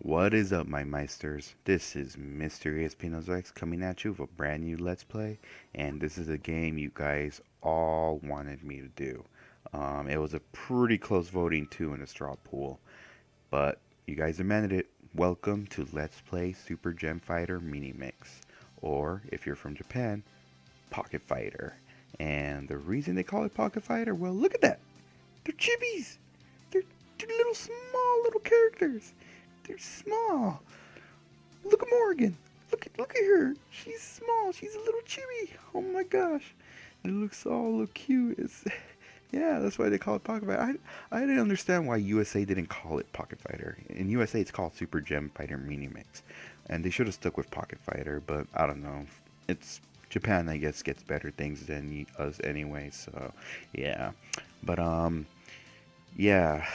What is up, my meisters? This is MrESPNozaX coming at you with a brand new Let's Play, and this is a game you guys all wanted me to do. It was a pretty close voting too in the straw pool, but you guys demanded it. Welcome to Let's Play Super Gem Fighter Mini Mix, or if you're from Japan, Pocket Fighter. And the reason they call it Pocket Fighter, well, look at that! They're chibis! They're, they're little small little characters. They're small. Look at Morrigan. Look at her. She's small. She's a little chibi. Oh my gosh. It looks all look cute. Yeah, that's why they call it Pocket Fighter. I didn't understand why USA didn't call it Pocket Fighter. In USA, it's called Super Gem Fighter Mini Mix, and they should have stuck with Pocket Fighter. But I don't know. It's Japan, I guess, gets better things than us anyway. So yeah, but yeah,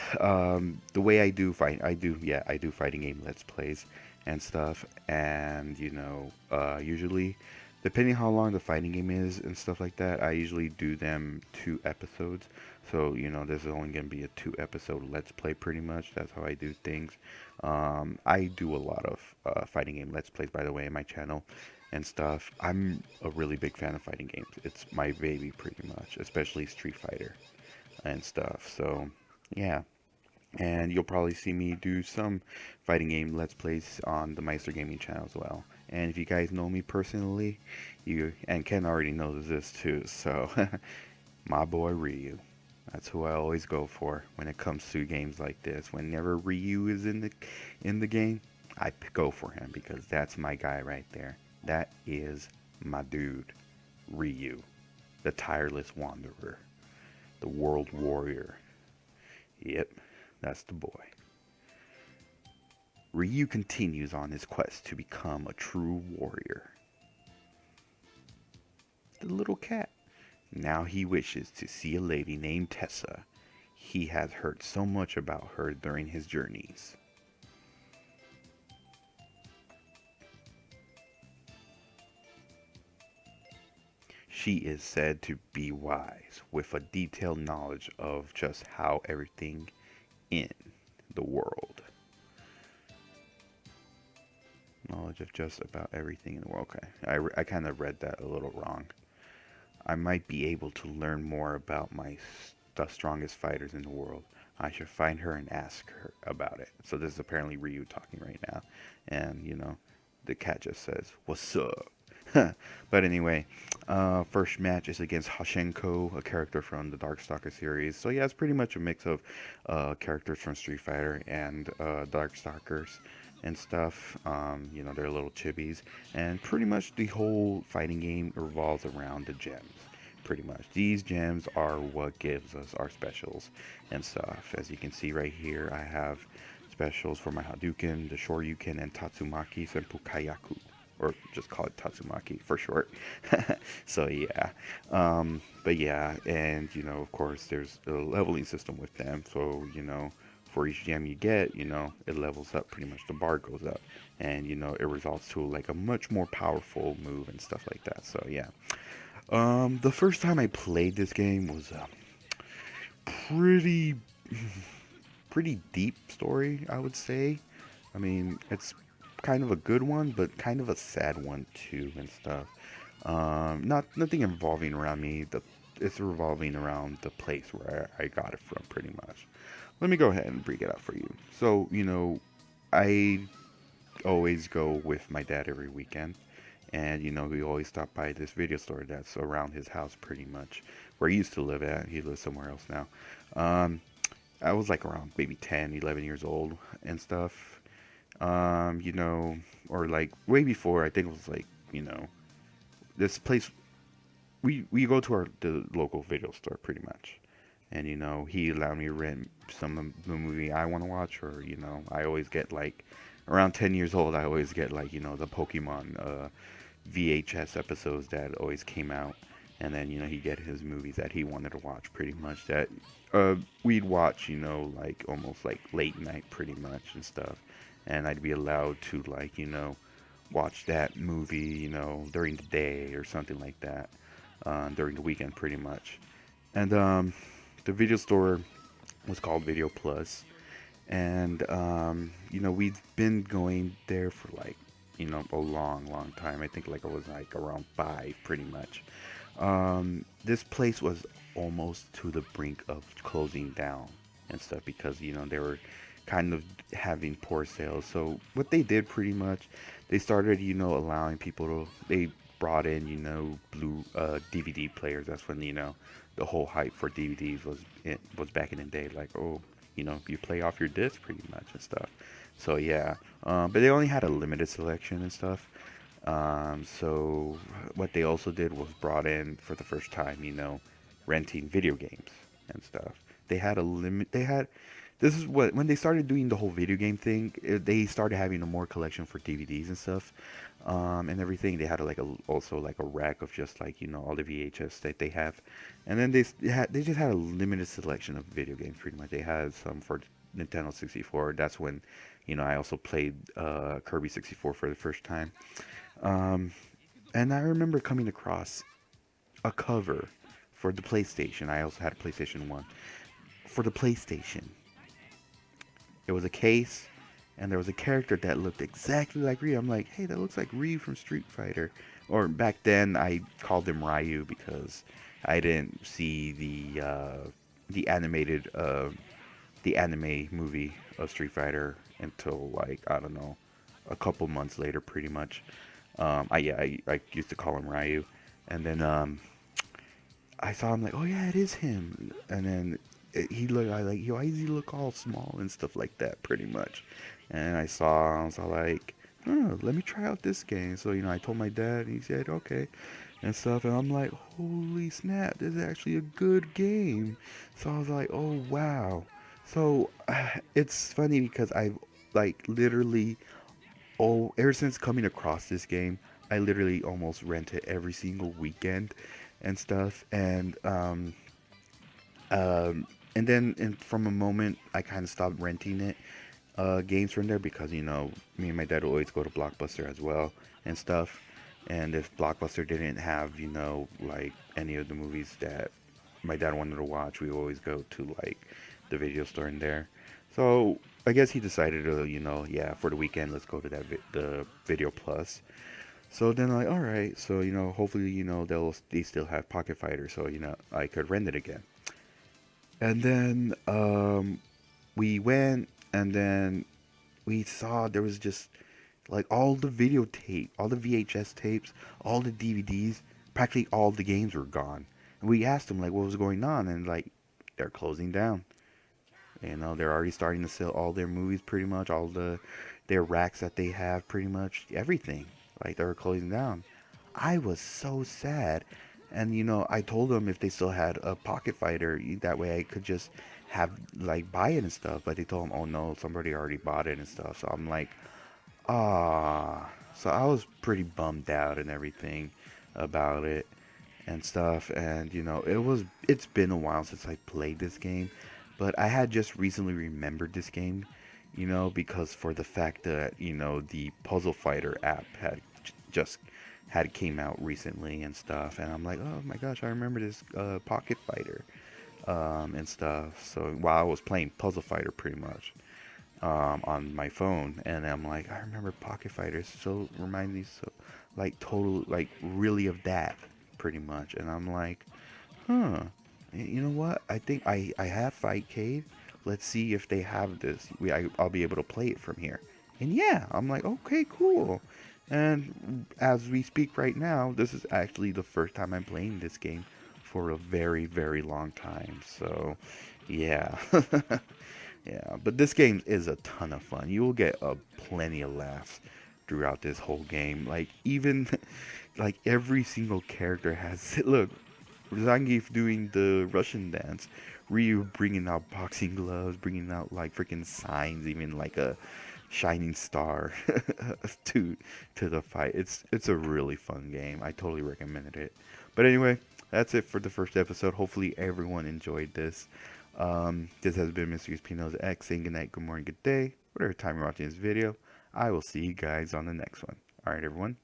the way I do fight, I do fighting game let's plays and stuff, and usually, depending how long the fighting game is and stuff like that, I usually do them 2 episodes. So this is only gonna be a 2 episode let's play pretty much. That's how I do things. I do a lot of fighting game let's plays, by the way, in my channel and stuff. I'm a really big fan of fighting games. It's my baby pretty much, especially Street Fighter and stuff. So yeah, and you'll probably see me do some fighting game let's plays on the Meister Gaming channel as well. And if you guys know me personally, you and Ken already knows this too. So my boy Ryu, that's who I always go for when it comes to games like this. Whenever Ryu is in the game, go for him because that's my guy right there. That is my dude, Ryu, the tireless wanderer, the world warrior. Yep, that's the boy. Ryu continues on his quest to become a true warrior. The little cat. Now he wishes to see a lady named Tessa. He has heard so much about her during his journeys. She is said to be wise, with a detailed knowledge of just how everything in the world. Knowledge of just about everything in the world. Okay, I kind of read that a little wrong. I might be able to learn more about the strongest fighters in the world. I should find her and ask her about it. So this is apparently Ryu talking right now. And, the cat just says, "What's up?" But anyway, first match is against Hashenko, a character from the Darkstalkers series. So yeah, it's pretty much a mix of characters from Street Fighter and Darkstalkers and stuff. They're little chibis, and pretty much the whole fighting game revolves around the gems. Pretty much, these gems are what gives us our specials and stuff. As you can see right here, I have specials for my hadouken, the shoryuken, and tatsumaki, senpu, kyaku, or just call it Tatsumaki for short. So yeah, but yeah, and of course there's a leveling system with them. So for each gem you get, it levels up pretty much. The bar goes up, and it results to like a much more powerful move and stuff like that. So yeah, the first time I played this game was pretty pretty deep story, I would say. I mean, it's kind of a good one, but kind of a sad one too and stuff. Nothing involving around me. It's revolving around the place where I got it from, pretty much. Let me go ahead and break it out for you. So, I always go with my dad every weekend, and we always stop by this video store that's around his house, pretty much, where he used to live at. He lives somewhere else now. I was like around maybe 10, 11 years old and stuff. Or like way before. I think it was like, this place. We go to the local video store pretty much, and he allowed me to rent some of the movie I want to watch, or I always get like around 10 years old. I always get like the Pokemon VHS episodes that always came out, and then he'd get his movies that he wanted to watch pretty much that we'd watch like almost like late night pretty much and stuff, and I'd be allowed to like watch that movie during the day or something like that, during the weekend pretty much. And the video store was called Video Plus, And we've been going there for like a long time. I think like I was like around 5 pretty much. This place was almost to the brink of closing down and stuff because they were kind of having poor sales. So what they did pretty much, they started allowing people to, they brought in blue DVD players. That's when the whole hype for DVDs was back in the day, like, oh, you play off your disc pretty much and stuff. So yeah, but they only had a limited selection and stuff. So what they also did was brought in for the first time, renting video games and stuff. They had a limit. They had This is what, when they started doing the whole video game thing, they started having a more collection for DVDs and stuff, and everything. They had like also like a rack of just like all the VHS that they have, and then they just had a limited selection of video games. Pretty much, they had some for Nintendo 64. That's when I also played Kirby 64 for the first time. Um, and I remember coming across a cover for the PlayStation. I also had a PlayStation 1. For the PlayStation, it was a case, and there was a character that looked exactly like Ryu. I'm like, hey, that looks like Ryu from Street Fighter. Or back then, I called him Ryu because I didn't see the animated the anime movie of Street Fighter until like, I don't know, a couple months later, pretty much. I used to call him Ryu, and then I saw him like, oh yeah, it is him. And then he looked, I like, why does he look all small and stuff like that, pretty much. And I was all like, oh, let me try out this game. So I told my dad, and he said okay, and stuff. And I'm like, holy snap, this is actually a good game. So I was like, oh wow. So it's funny because I've like literally, oh, ever since coming across this game, I literally almost rent it every single weekend and stuff. Um, and then from a moment, I kind of stopped renting it, games from there because, me and my dad would always go to Blockbuster as well and stuff. And if Blockbuster didn't have, like any of the movies that my dad wanted to watch, we would always go to like the video store in there. So I guess he decided to, yeah, for the weekend, let's go to the Video Plus. So then like, all right, so hopefully they still have Pocket Fighter, so I could rent it again. And then we went, and then we saw there was just like all the videotape, all the VHS tapes, all the DVDs, practically all the games were gone. And we asked them like what was going on, and like they're closing down. They're already starting to sell all their movies, pretty much all their racks that they have, pretty much everything. Like they were closing down. I was so sad. And I told them if they still had a Pocket Fighter, that way I could just have like buy it and stuff. But they told them, oh no, somebody already bought it and stuff. So I'm like, ah. So I was pretty bummed out and everything about it and stuff. And it's been a while since I played this game, but I had just recently remembered this game, because for the fact that the Puzzle Fighter app had just had came out recently and stuff, and I'm like, oh my gosh, I remember this Pocket Fighter, and stuff. So while I was playing Puzzle Fighter, pretty much, on my phone, and I'm like, I remember Pocket Fighter. So remind me, so like total, like really of that, pretty much. And I'm like, huh, you know what? I think I have Fight Cave. Let's see if they have this. I'll be able to play it from here. And yeah, I'm like, okay, cool. And as we speak right now, this is actually the first time I'm playing this game for a very, very long time. So, yeah. Yeah, but this game is a ton of fun. You will get a plenty of laughs throughout this whole game. Like even like every single character has look, Zangief doing the Russian dance, Ryu bringing out boxing gloves, bringing out like freaking signs, even like a shining star to to the fight. It's a really fun game. I totally recommended it. But anyway, that's it for the first episode. Hopefully everyone enjoyed this. This has been MrESPNozaX saying good night, good morning, good day, whatever time you're watching this video. I will see you guys on the next one. Alright everyone,